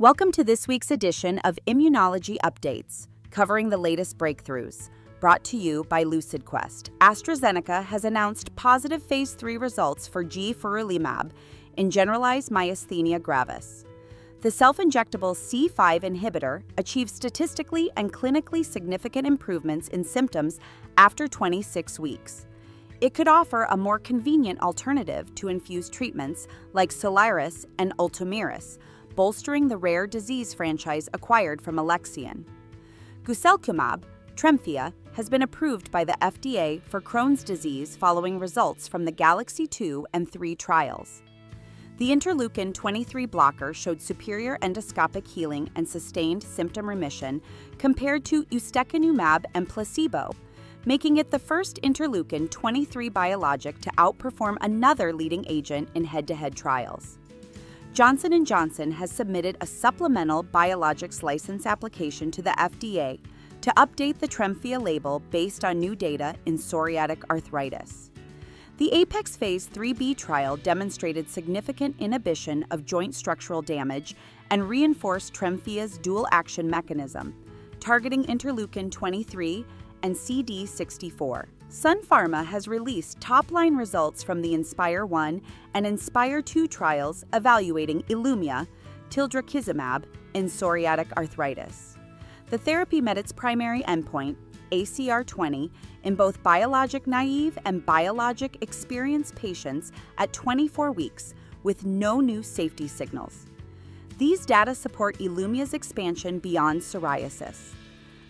Welcome to this week's edition of Immunology Updates, covering the latest breakthroughs. Brought to you by LucidQuest. AstraZeneca has announced positive Phase 3 results for gefurulimab in generalized myasthenia gravis. The self-injectable C5 inhibitor achieved statistically and clinically significant improvements in symptoms after 26 weeks. It could offer a more convenient alternative to infused treatments like Soliris and Ultomiris, bolstering the rare disease franchise acquired from Alexion. Guselkumab, TREMFYA, has been approved by the FDA for Crohn's disease following results from the Galaxy 2 and 3 trials. The interleukin-23 blocker showed superior endoscopic healing and sustained symptom remission compared to ustekinumab and placebo, making it the first interleukin-23 biologic to outperform another leading agent in head-to-head trials. Johnson & Johnson has submitted a supplemental biologics license application to the FDA to update the TREMFYA label based on new data in psoriatic arthritis. The APEX Phase 3b trial demonstrated significant inhibition of joint structural damage and reinforced TREMFYA's dual-action mechanism, targeting interleukin-23 and CD64. Sun Pharma has released top-line results from the INSPIRE-1 and INSPIRE-2 trials evaluating Ilumya, tildrakizumab, in psoriatic arthritis. The therapy met its primary endpoint, ACR20, in both biologic-naive and biologic-experienced patients at 24 weeks, with no new safety signals. These data support Ilumya's expansion beyond psoriasis.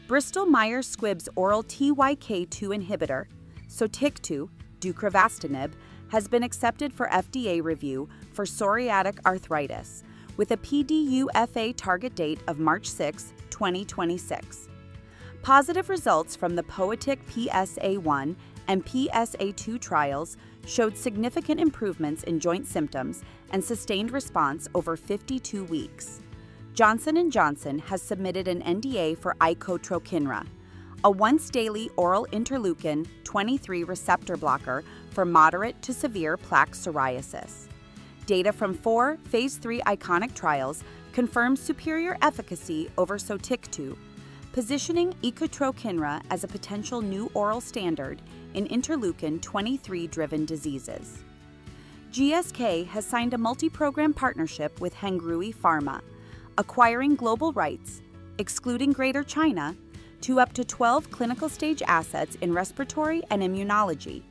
Bristol Myers Squibb's oral TYK2 inhibitor, Sotyktu, deucravacitinib, has been accepted for FDA review for psoriatic arthritis, with a PDUFA target date of March 6, 2026. Positive results from the POETIC PsA1 and PsA2 trials showed significant improvements in joint symptoms and sustained response over 52 weeks. Johnson & Johnson has submitted an NDA for icotrokinra, a once-daily oral interleukin-23 receptor blocker for moderate to severe plaque psoriasis. Data from 4 Phase 3 ICONIC trials confirms superior efficacy over Sotyktu, positioning icotrokinra as a potential new oral standard in interleukin-23-driven diseases. GSK has signed a multi-program partnership with Hengrui Pharma, acquiring global rights, excluding Greater China, to up to 12 clinical stage assets in respiratory and immunology.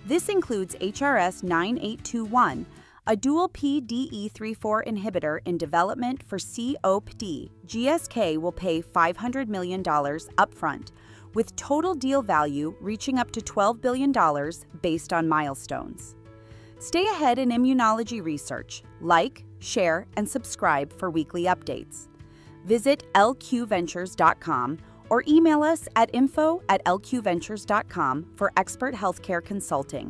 This includes HRS-9821, a dual PDE34 inhibitor in development for COPD. GSK will pay $500 million upfront, with total deal value reaching up to $12 billion based on milestones. Stay ahead in immunology research. Like, share, and subscribe for weekly updates. Visit lqventures.com or email us at info@lqventures.com for expert healthcare consulting.